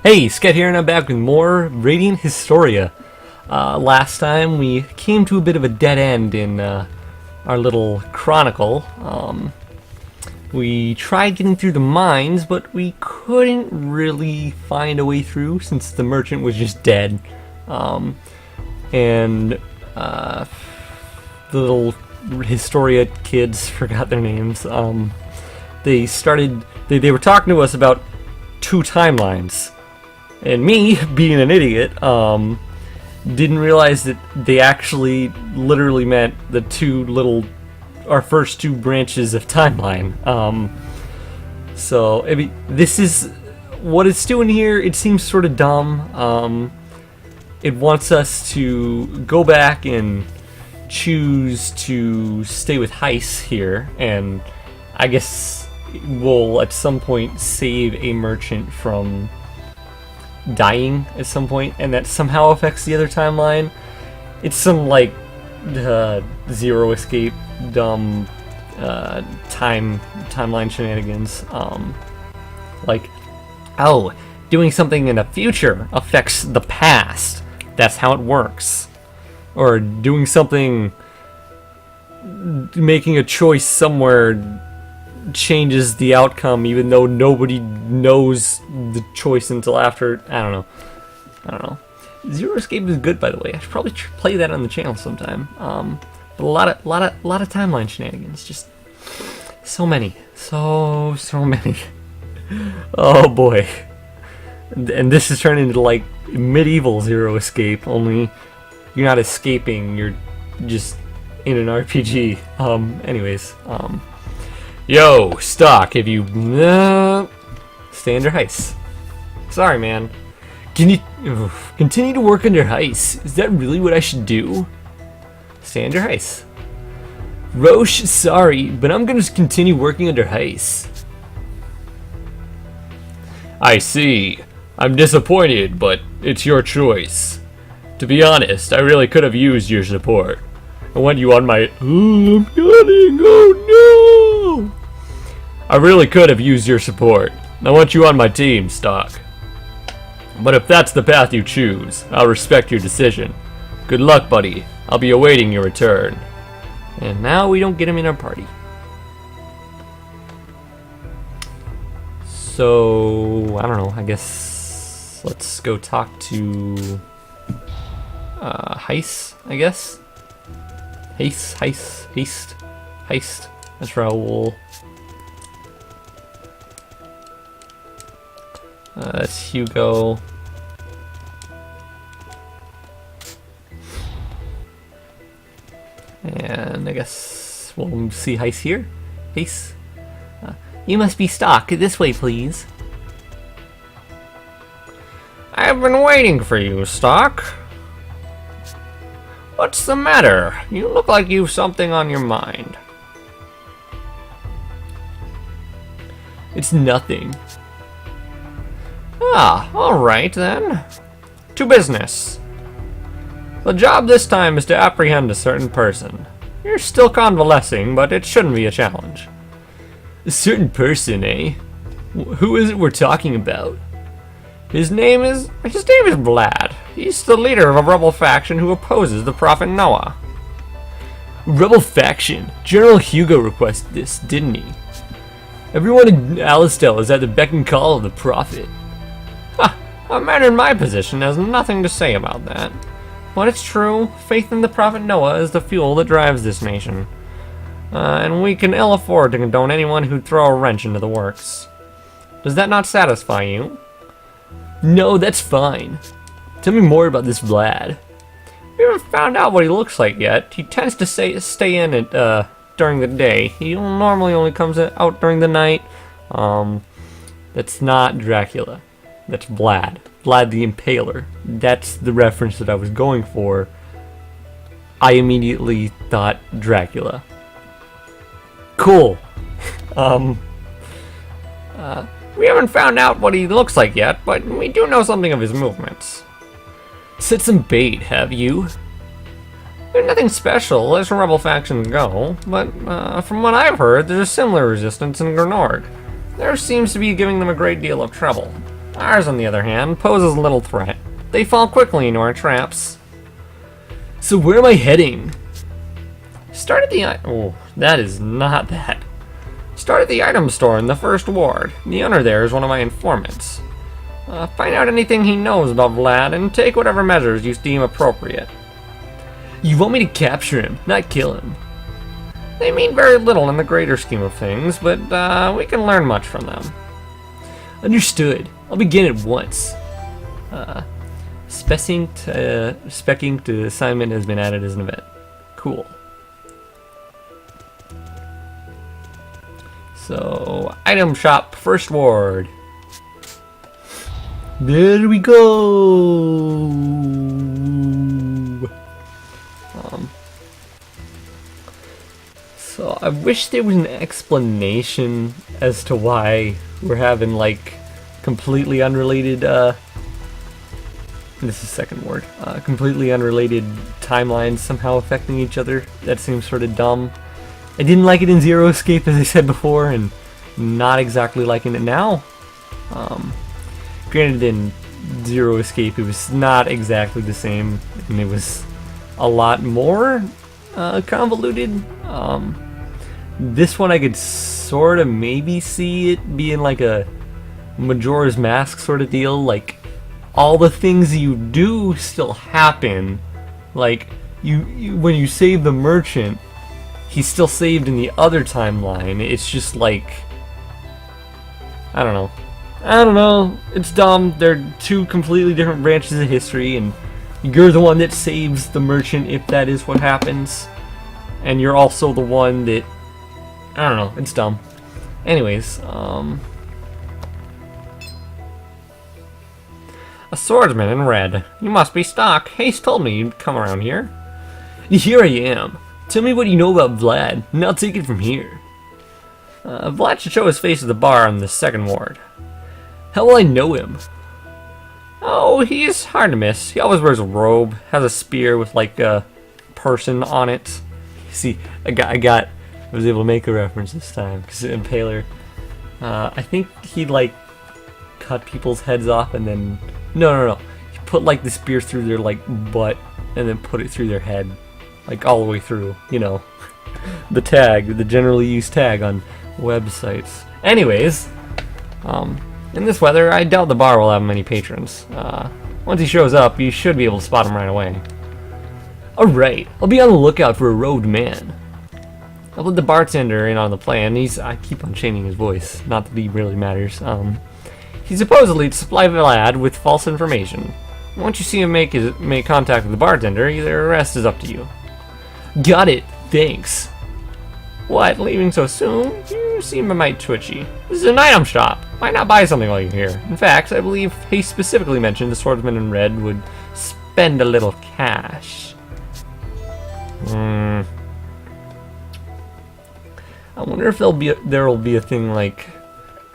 Hey, Sket here, and I'm back with more Radiant Historia. Last time we came to a bit of a dead end in our little chronicle. We tried getting through the mines, but we couldn't really find a way through since the merchant was just dead. And the little Historia kids, forgot their names, they were talking to us about two timelines. And me, being an idiot, didn't realize that they actually literally meant our first two branches of timeline. So, I mean, this is what it's doing here. It seems sort of dumb. It wants us to go back and choose to stay with Heiss here, and I guess we'll at some point save a merchant from dying at some point, and that somehow affects the other timeline. It's some like zero escape dumb timeline shenanigans. Like, oh, doing something in the future affects the past. That's how it works. Or doing something, making a choice somewhere changes the outcome even though nobody knows the choice until after. I don't know. Zero Escape is good, by the way. I should probably play that on the channel sometime. But a lot of timeline shenanigans. Just so many. So many. Oh boy. And this is turning into like medieval Zero Escape, only you're not escaping, you're just in an RPG. Anyways, yo, Stock, have you... stay under Heiss. Sorry, man. Can you continue to work under Heiss? Is that really what I should do? Stay under Heiss. Rosch, sorry, but I'm gonna continue working under Heiss. I see. I'm disappointed, but it's your choice. To be honest, I really could have used your support. I want you on my... Oh, I'm yawning, oh no! I really could have used your support. I want you on my team, Stock. But if that's the path you choose, I'll respect your decision. Good luck, buddy. I'll be awaiting your return. And now we don't get him in our party. So, I don't know, I guess let's go talk to Heiss, I guess. Heist. That's Raoul. That's Hugo. And I guess we'll see Heiss here. Heiss. You must be Stock. This way, please. I've been waiting for you, Stock. What's the matter? You look like you've something on your mind. It's nothing. Ah, alright then. To business. The job this time is to apprehend a certain person. You're still convalescing, but it shouldn't be a challenge. A certain person, eh? Who is it we're talking about? His name is Vlad. He's the leader of a rebel faction who opposes the Prophet Noah. Rebel faction? General Hugo requested this, didn't he? Everyone in Alistel is at the beck and call of the Prophet. Ha! A man in my position has nothing to say about that. But it's true, faith in the Prophet Noah is the fuel that drives this nation. And we can ill afford to condone anyone who'd throw a wrench into the works. Does that not satisfy you? No, that's fine. Tell me more about this Vlad. We haven't found out what he looks like yet. He tends to stay in it during the day. He normally only comes out during the night. That's not Dracula. That's Vlad. Vlad the Impaler. That's the reference that I was going for. I immediately thought Dracula. Cool. We haven't found out what he looks like yet, but we do know something of his movements. Set some bait, have you? There's nothing special as rebel factions go, but from what I've heard, there's a similar resistance in Glenorg. There seems to be giving them a great deal of trouble. Ours, on the other hand, poses little threat. They fall quickly into our traps. So where am I heading? Start at the oh, that is not that. Start at the item store in the first ward. The owner there is one of my informants. Find out anything he knows about Vlad and take whatever measures you deem appropriate. You want me to capture him, not kill him? They mean very little in the greater scheme of things, but we can learn much from them. Understood. I'll begin at once. Specking to assignment has been added as an event. Cool. So, item shop, first ward. There we go. So I wish there was an explanation as to why we're having like completely unrelated. This is second word. Completely unrelated timelines somehow affecting each other. That seems sort of dumb. I didn't like it in Zero Escape, as I said before, and not exactly liking it now. Granted, in Zero Escape, it was not exactly the same, and it was a lot more convoluted. This one I could sort of maybe see it being like a Majora's Mask sort of deal, like all the things you do still happen. Like you when you save the merchant, he's still saved in the other timeline. It's just like, I don't know, it's dumb. They're two completely different branches of history, and you're the one that saves the merchant if that is what happens, and you're also the one that, I don't know, it's dumb. Anyways, a swordsman in red. You must be Stock. Heiss told me you'd come around here. Here I am. Tell me what you know about Vlad, and I'll take it from here. Vlad should show his face at the bar on the second ward. How will I know him? Oh, he's hard to miss. He always wears a robe, has a spear with like a person on it. See, I was able to make a reference this time, because Impaler, I think he'd like cut people's heads off and then, no, he put like the spear through their like butt and then put it through their head, like all the way through, you know, the tag, the generally used tag on websites. Anyways, in this weather, I doubt the bar will have many patrons. Once he shows up, you should be able to spot him right away. Alright, I'll be on the lookout for a robed man. I'll let the bartender in on the plan. I keep on changing his voice, not that he really matters. He's supposedly to supply Vlad with false information. Once you see him make contact with the bartender, the rest is up to you. Got it, thanks. What, leaving so soon? You seem a mite twitchy. This is an item shop. Why not buy something while you're here? In fact, I believe Heiss specifically mentioned the swordsman in red would spend a little cash. I wonder if there will be a thing like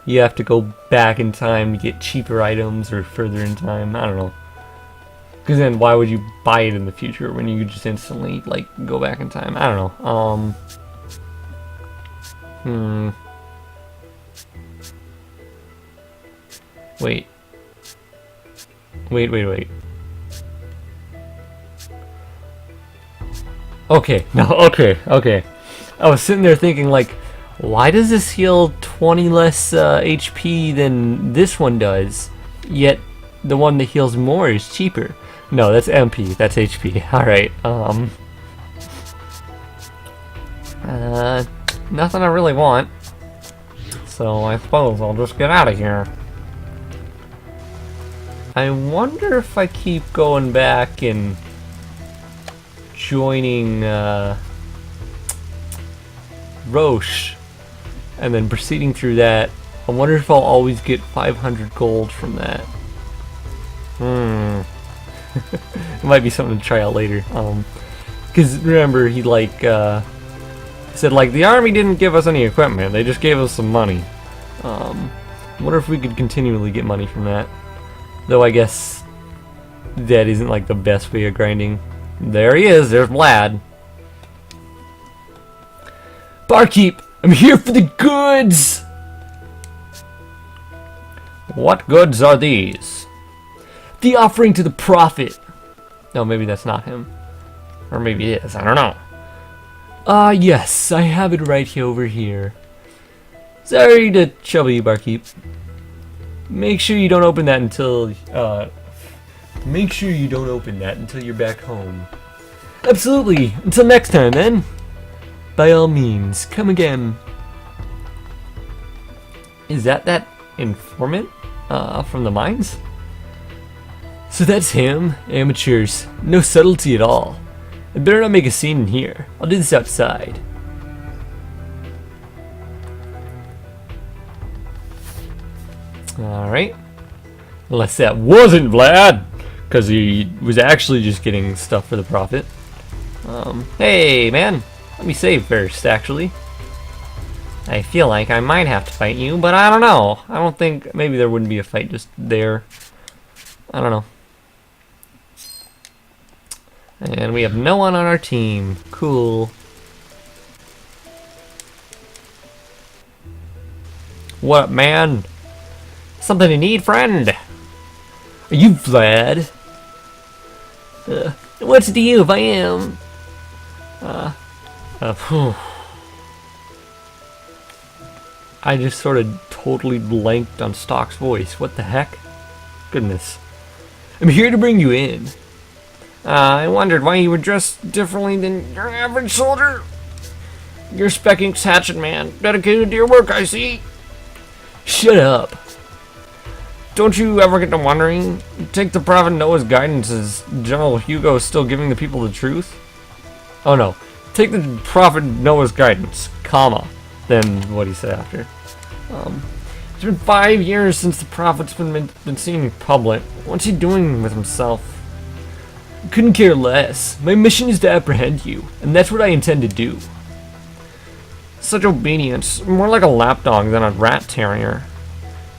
you have to go back in time to get cheaper items or further in time. I don't know. Because then why would you buy it in the future when you could just instantly like go back in time? I don't know. Wait. Okay, no, okay. I was sitting there thinking, like, why does this heal 20 less HP than this one does, yet the one that heals more is cheaper? No, that's MP, that's HP. Alright, nothing I really want, so I suppose I'll just get out of here. I wonder if I keep going back and joining Rosch and then proceeding through that. I wonder if I'll always get 500 gold from that. It might be something to try out later. Because remember, he like said like the army didn't give us any equipment, they just gave us some money. I wonder if we could continually get money from that. Though I guess that isn't like the best way of grinding. There he is, there's Vlad. Barkeep, I'm here for the goods! What goods are these? The offering to the prophet. No, maybe that's not him. Or maybe it is, I don't know. Yes, I have it right here over here. Sorry to trouble you, barkeep. Make sure you don't open that until, you're back home. Absolutely. Until next time, then. By all means, come again. Is that informant, from the mines? So that's him? Amateurs. No subtlety at all. I better not make a scene in here. I'll do this outside. Alright. Unless that wasn't Vlad, because he was actually just getting stuff for the prophet. Hey, man. Let me save first, actually. I feel like I might have to fight you, but I don't know. I don't think... Maybe there wouldn't be a fight just there. I don't know. And we have no one on our team. Cool. What up, man? Something to need, friend? Are you Vlad? What's it to you if I am? I just sort of totally blanked on Stock's voice. What the heck? Goodness. I'm here to bring you in. I wondered why you were dressed differently than your average soldier. You're Specking's hatchet man, dedicated to your work, I see. Shut up. Don't you ever get to wondering? Take the Prophet Noah's guidance. Is General Hugo still giving the people the truth? Oh no. Take the Prophet Noah's guidance, comma. Then what he said after. It's been 5 years since the Prophet's been seen in public. What's he doing with himself? Couldn't care less. My mission is to apprehend you, and that's what I intend to do. Such obedience. More like a lapdog than a rat terrier.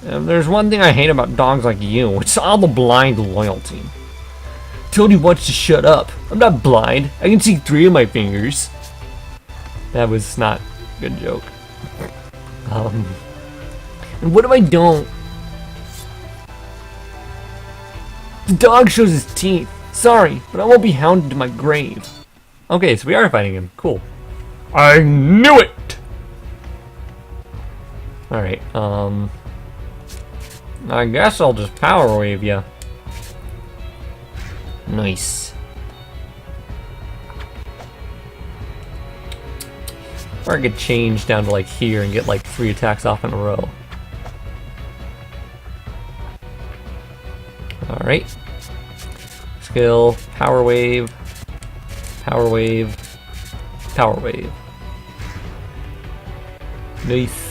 There's one thing I hate about dogs like you. It's all the blind loyalty. Told you once to shut up. I'm not blind. I can see 3 of my fingers. That was not a good joke. And what if I don't? The dog shows his teeth. Sorry, but I won't be hounded to my grave. Okay, so we are fighting him. Cool. I knew it! Alright, I guess I'll just power wave you. Nice. Or I could change down to like here and get like 3 attacks off in a row. Alright. Skill, power wave, power wave, power wave. Nice.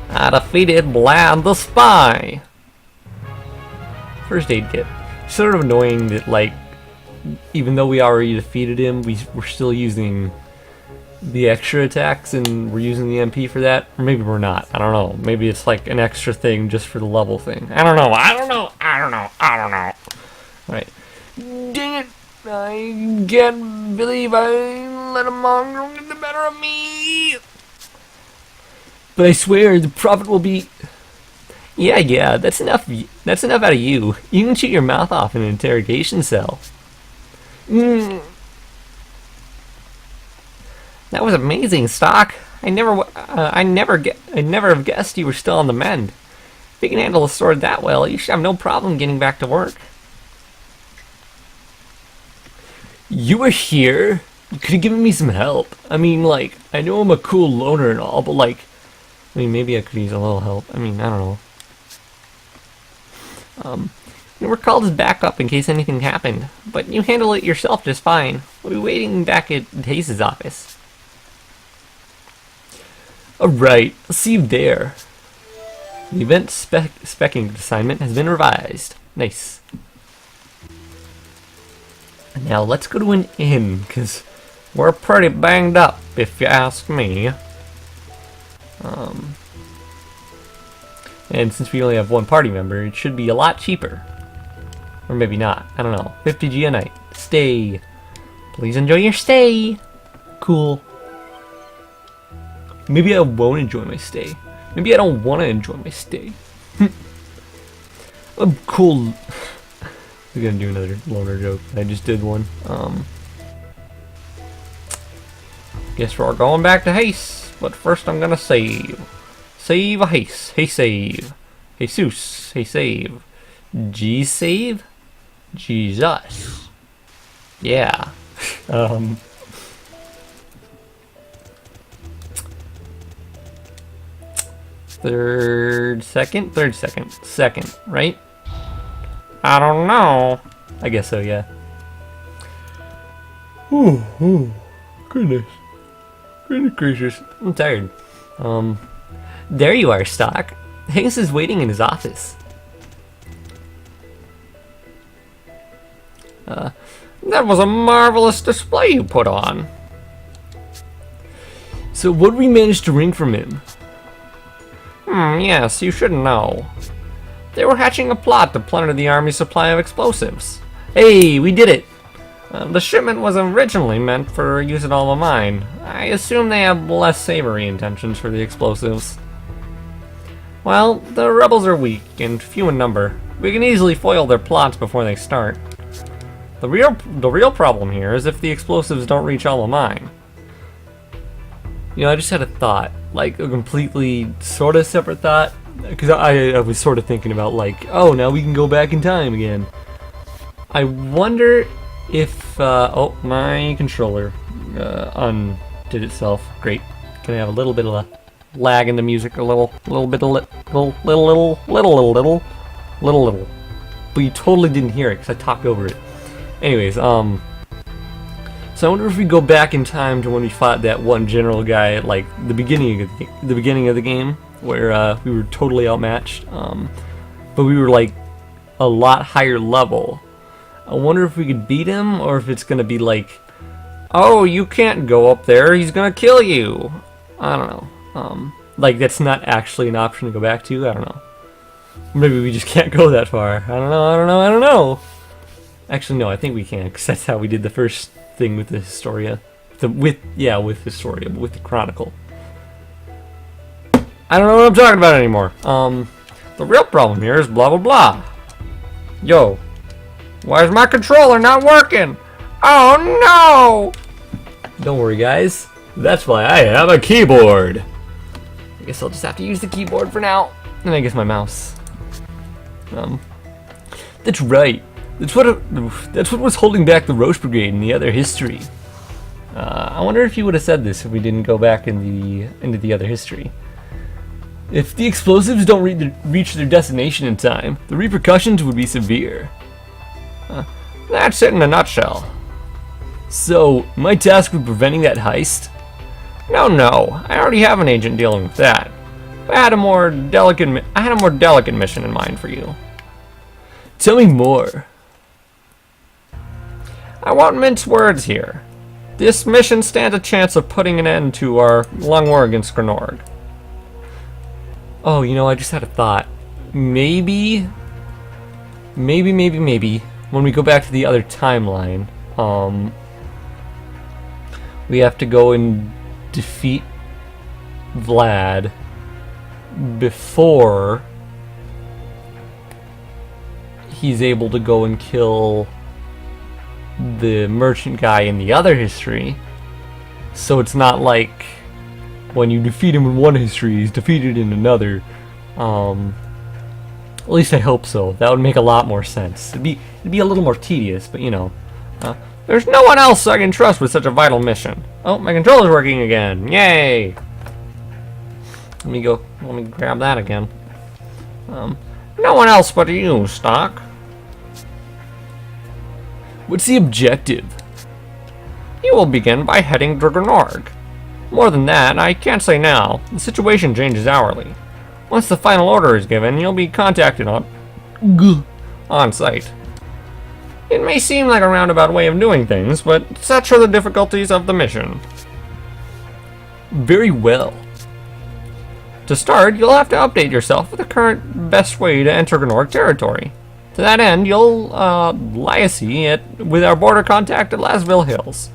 I defeated Vlad the Spy. First aid kit. Sort of annoying that, like, even though we already defeated him, we're still using the extra attacks and we're using the MP for that. Or maybe we're not. I don't know. Maybe it's like an extra thing just for the level thing. I don't know. Alright. Dang it! I can't believe I let a mongrel get the better of me! But I swear, the prophet will be... Yeah, that's enough out of you. You can shoot your mouth off in an interrogation cell. That was amazing, Stock. I never have guessed you were still on the mend. If you can handle a sword that well, you should have no problem getting back to work. You were here? You could have given me some help. I mean, like, I know I'm a cool loner and all, but like... I mean, maybe I could use a little help. I mean, I don't know. You were called as backup in case anything happened, but you handle it yourself just fine. We'll be waiting back at Heiss's office. Alright, I'll see you there. The event specking assignment has been revised. Nice. Now let's go to an inn, because we're pretty banged up, if you ask me. And since we only have 1 party member, it should be a lot cheaper. Or maybe not. I don't know. 50G a night. Stay. Please enjoy your stay. Cool. Maybe I won't enjoy my stay. Maybe I don't want to enjoy my stay. I'm cool. We're gonna do another loner joke. I just did one. Guess we're going back to Heiss, but first I'm gonna save. Save a Heiss. Hey save. Jesus. Hey save. G save? Jesus. Yeah. Third second, right? I don't know. I guess so, yeah. Oh, goodness. Goodness gracious. I'm tired. There you are, Stock. Heiss is waiting in his office. That was a marvelous display you put on. So what did we manage to wring from him? Yes, you should know. They were hatching a plot to plunder the army's supply of explosives. Hey, we did it! The shipment was originally meant for use at Alma Mine. I assume they have less savory intentions for the explosives. Well, the rebels are weak and few in number. We can easily foil their plots before they start. The real problem here is if the explosives don't reach Alma Mine. You know, I just had a thought, like a completely sort of separate thought, because I was sort of thinking about like, oh, now we can go back in time again. I wonder if, oh, my controller undid itself. Great. Can I have a little bit of a lag in the music? A little bit of little. But you totally didn't hear it because I talked over it. Anyways, so I wonder if we go back in time to when we fought that one general guy at like the beginning of the game, where we were totally outmatched, but we were like a lot higher level. I wonder if we could beat him, or if it's gonna be like, oh, you can't go up there, he's gonna kill you. I don't know. Like that's not actually an option to go back to. I don't know. Maybe we just can't go that far. I don't know. Actually, no, I think we can, because that's how we did the first thing with the Historia. With Historia, but with the Chronicle. I don't know what I'm talking about anymore. The real problem here is blah blah blah. Yo, why is my controller not working? Oh no! Don't worry, guys. That's why I have a keyboard. I guess I'll just have to use the keyboard for now. And I guess my mouse. That's right. That's what was holding back the Rosch Brigade in the other history. I wonder if you would have said this if we didn't go back into the other history. If the explosives don't reach their destination in time, the repercussions would be severe. That's it in a nutshell. So, my task with preventing that heist? No, I already have an agent dealing with that. But I had a more delicate mission in mind for you. Tell me more. I won't mince words here. This mission stands a chance of putting an end to our long war against Grenorg. Oh, you know, I just had a thought. Maybe, when we go back to the other timeline, we have to go and defeat Vlad before he's able to go and kill the merchant guy in the other history. So it's not like when you defeat him in one history, he's defeated in another. At least I hope so. That would make a lot more sense. It'd be a little more tedious, but you know. There's no one else I can trust with such a vital mission. Oh, my controller's working again. Yay! Let me grab that again. No one else but you, Stock. What's the objective? You will begin by heading to Grenorg. More than that, I can't say now. The situation changes hourly. Once the final order is given, you'll be contacted on site. It may seem like a roundabout way of doing things, but such are the difficulties of the mission. Very well. To start, you'll have to update yourself with the current best way to enter Grenorg territory. To that end, you'll liaise with our border contact at Lasville Hills.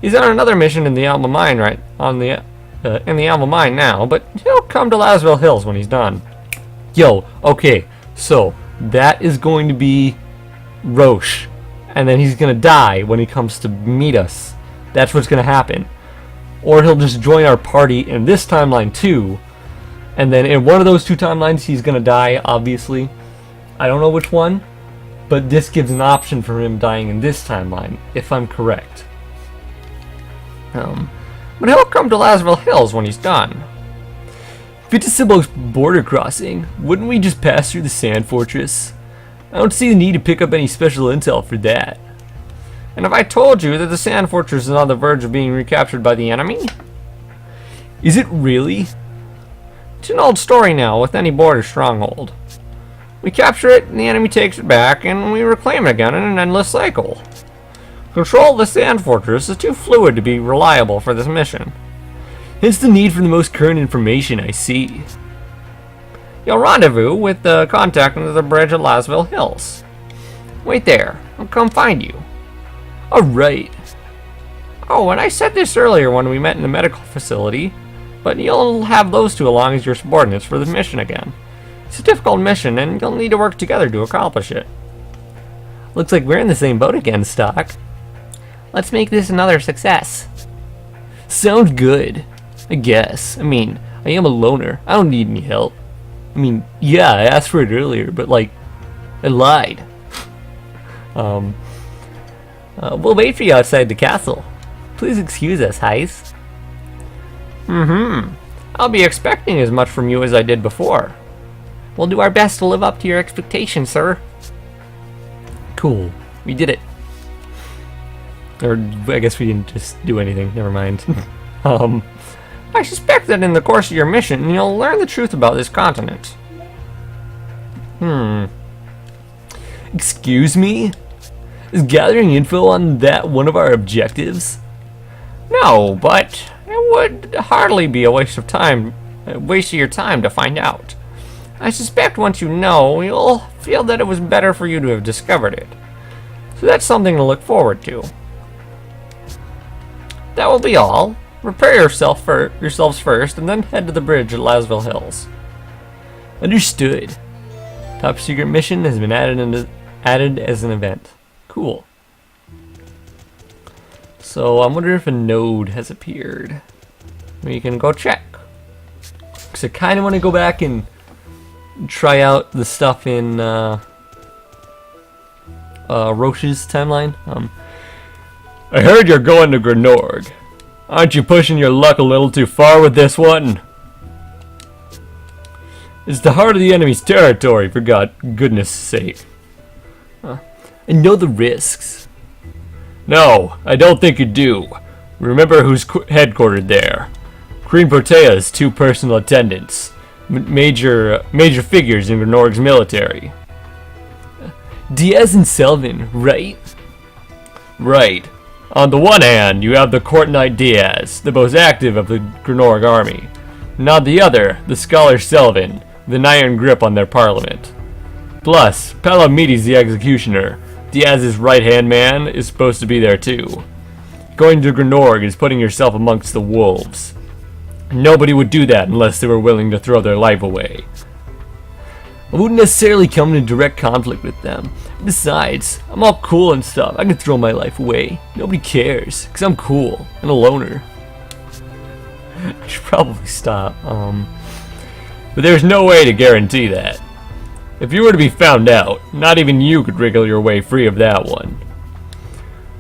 He's on another mission in the Alma Mine in the Alma Mine now, but he'll come to Lasville Hills when he's done. Yo, okay, so that is going to be Rosch. And then he's going to die when he comes to meet us. That's what's going to happen. Or he'll just join our party in this timeline too. And then in one of those two timelines, he's going to die, obviously. I don't know which one. But this gives an option for him dying in this timeline, if I'm correct. But he'll come to Laswell Hills when he's done. If it's a simple border crossing, wouldn't we just pass through the sand fortress? I don't see the need to pick up any special intel for that. And have I told you that the sand fortress is on the verge of being recaptured by the enemy? Is it really? It's an old story now with any border stronghold. We capture it, and the enemy takes it back, and we reclaim it again in an endless cycle. Control of the sand fortress is too fluid to be reliable for this mission. Hence the need for the most current information I see. You'll rendezvous with the contact under the bridge at Laswell Hills. Wait there. I'll come find you. Alright. Oh, and I said this earlier when we met in the medical facility, but you'll have those two along as your subordinates for the mission again. It's a difficult mission, and you'll need to work together to accomplish it. Looks like we're in the same boat again, Stock. Let's make this another success. Sounds good. I guess. I mean, I am a loner. I don't need any help. I mean, yeah, I asked for it earlier, but like, I lied. We'll wait for you outside the castle. Please excuse us, Heiss. I'll be expecting as much from you as I did before. We'll do our best to live up to your expectations, sir. Cool. We did it. Or, I guess we didn't just do anything. Never mind. I suspect that in the course of your mission, you'll learn the truth about this continent. Excuse me? Is gathering info on that one of our objectives? No, but it would hardly be a waste of your time to find out. I suspect once you know, you'll feel that it was better for you to have discovered it. So that's something to look forward to. That will be all. Prepare yourselves first, and then head to the bridge at Laswell Hills. Understood. Top secret mission has been added as an event. Cool. So I'm wondering if a node has appeared. We can go check. Because I kind of want to go back and try out the stuff in Roche's timeline. I heard you're going to Grenorg. Aren't you pushing your luck a little too far with this one? It's the heart of the enemy's territory, for goodness sake. I know the risks. No, I don't think you do. Remember who's headquartered there. Queen Protea's two personal attendants. Major figures in Grenorg's military. Diaz and Selvin, right? Right. On the one hand, you have the Court Knight Diaz, the most active of the Grenorg army. And on the other, the scholar Selvin, with an iron grip on their parliament. Plus, Palamides the executioner, Diaz's right-hand man, is supposed to be there too. Going to Grenorg is putting yourself amongst the wolves. Nobody would do that unless they were willing to throw their life away. I wouldn't necessarily come into direct conflict with them. Besides, I'm all cool and stuff. I can throw my life away. Nobody cares, because I'm cool and a loner. I should probably stop. But there's no way to guarantee that. If you were to be found out, not even you could wriggle your way free of that one.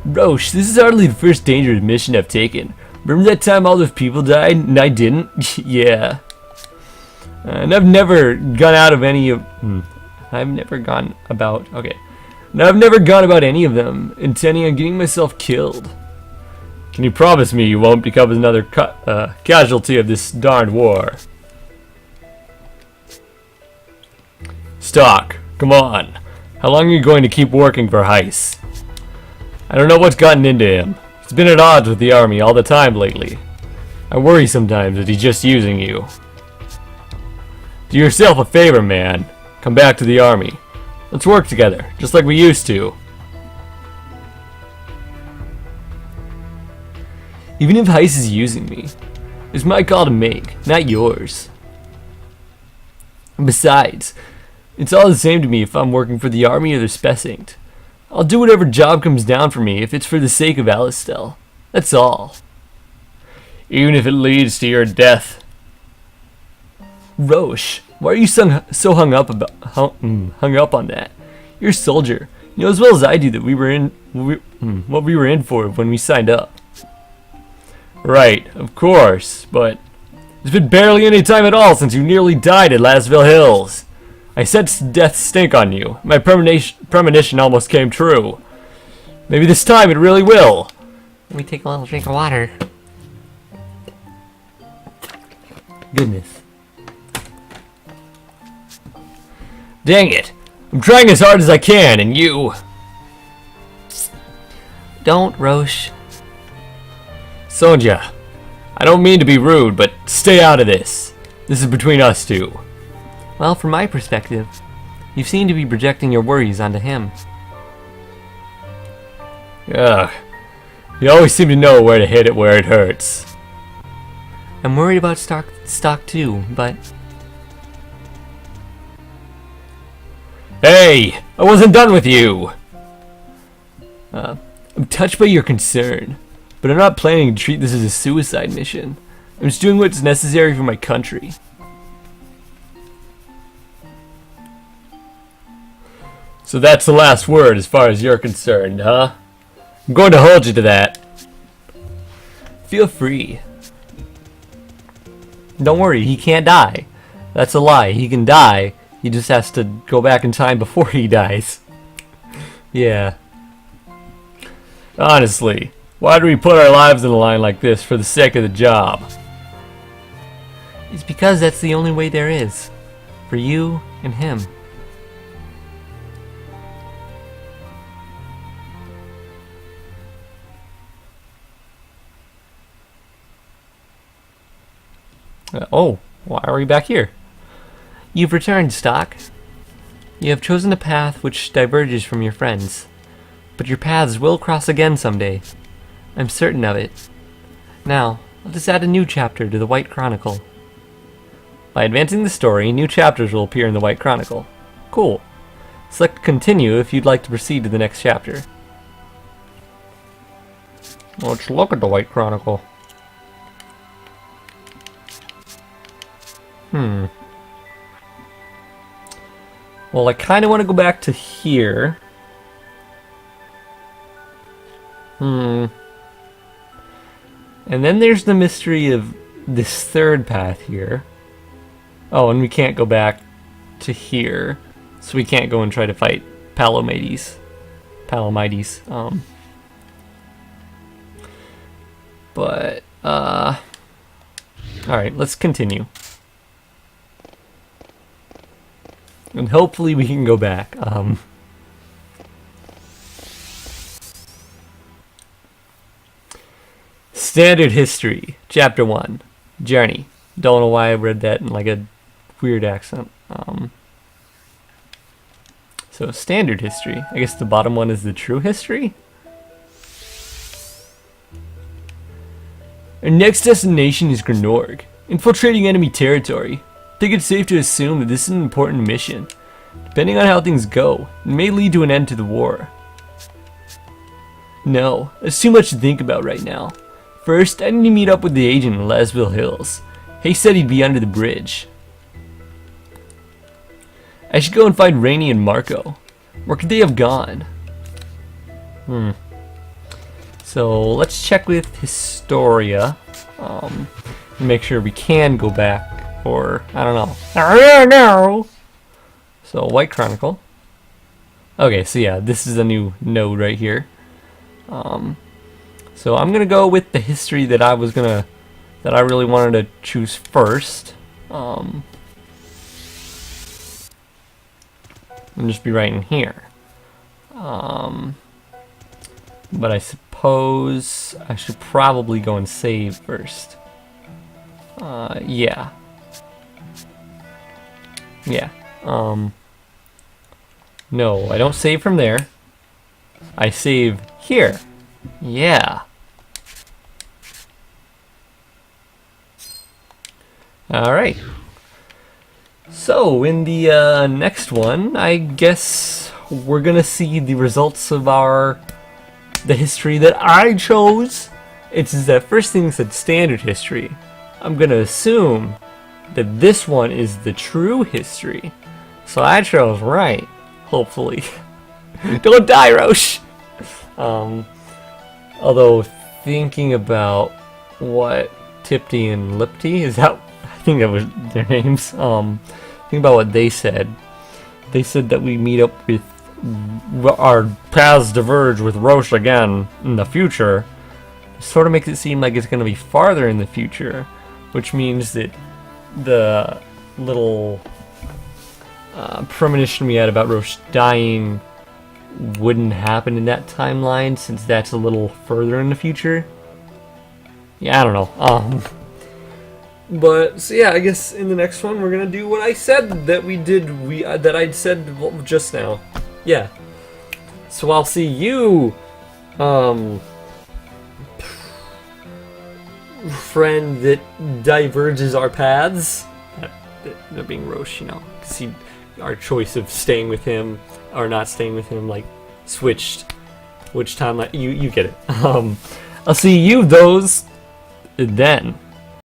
Roche, this is hardly the first dangerous mission I've taken. Remember that time all those people died and I didn't? Yeah. And I've never gone out of any of... I've never gone about... Okay. And I've never gone about any of them intending on getting myself killed. Can you promise me you won't become another casualty of this darned war? Stock, come on. How long are you going to keep working for Heiss? I don't know what's gotten into him. He's been at odds with the army all the time lately. I worry sometimes that he's just using you. Do yourself a favor, man. Come back to the army. Let's work together, just like we used to. Even if Heiss is using me, it's my call to make, not yours. And besides, It's all the same to me if I'm working for the army or the Specinct. I'll do whatever job comes down for me if it's for the sake of Alistel. That's all. Even if it leads to your death. Rosch, why are you so hung up on that? You're a soldier. You know as well as I do that what we were in for when we signed up. Right, of course, but there's been barely any time at all since you nearly died at Lasville Hills. I sensed death stink on you. My premonition almost came true. Maybe this time it really will. Let me take a little drink of water. Goodness. Dang it. I'm trying as hard as I can, and you... Don't, Rosch. Sonja, I don't mean to be rude, but stay out of this. This is between us two. Well, from my perspective, you seem to be projecting your worries onto him. Ugh. You always seem to know where to hit it where it hurts. I'm worried about stock too, but... Hey! I wasn't done with you! I'm touched by your concern, but I'm not planning to treat this as a suicide mission. I'm just doing what's necessary for my country. So that's the last word as far as you're concerned, huh? I'm going to hold you to that. Feel free. Don't worry, he can't die. That's a lie. He can die. He just has to go back in time before he dies. Yeah. Honestly, why do we put our lives on the line like this for the sake of the job? It's because that's the only way there is. For you and him. Oh, why are we back here? You've returned, Stock. You have chosen a path which diverges from your friends. But your paths will cross again someday. I'm certain of it. Now, let us add a new chapter to the White Chronicle. By advancing the story, new chapters will appear in the White Chronicle. Cool. Select Continue if you'd like to proceed to the next chapter. Let's look at the White Chronicle. Well, I kind of want to go back to here. And then there's the mystery of this third path here. Oh, and we can't go back to here. So we can't go and try to fight Palomides. But, alright, let's continue. And hopefully we can go back. Standard History, Chapter 1, Journey. Don't know why I read that in like a weird accent. So Standard History. I guess the bottom one is the True History? Our next destination is Grenorg, infiltrating enemy territory. I think it's safe to assume that this is an important mission. Depending on how things go, it may lead to an end to the war. No, there's too much to think about right now. First, I need to meet up with the agent in Lasville Hills. Heiss said he'd be under the bridge. I should go and find Rainey and Marco. Where could they have gone? So let's check with Historia. Make sure we can go back, or I don't know. I don't know. So White Chronicle. Okay, so yeah, this is a new node right here. So I'm gonna go with the history that I really wanted to choose first. And just be right in here. But I suppose I should probably go and save first. Yeah. Yeah. No, I don't save from there. I save here. Yeah. Alright. So, in the next one, I guess we're gonna see the results of the history that I chose. It's that first thing said standard history. I'm gonna assume that this one is the true history. So I chose right, hopefully. Don't die, Rosch! Although, thinking about what Tipti and Lipti, I think that was their names, think about what they said. They said that we meet up with, our paths diverge with Rosch again in the future. It sort of makes it seem like it's going to be farther in the future, which means that the little premonition we had about Rosch dying wouldn't happen in that timeline, since that's a little further in the future. Yeah, I don't know. But so yeah, I guess in the next one we're gonna do what I said that we did. That I'd said just now. Yeah. So I'll see you, friend that diverges our paths. That being Rosch, you know, because our choice of staying with him or not staying with him, like, switched which time. You get it. I'll see you those then.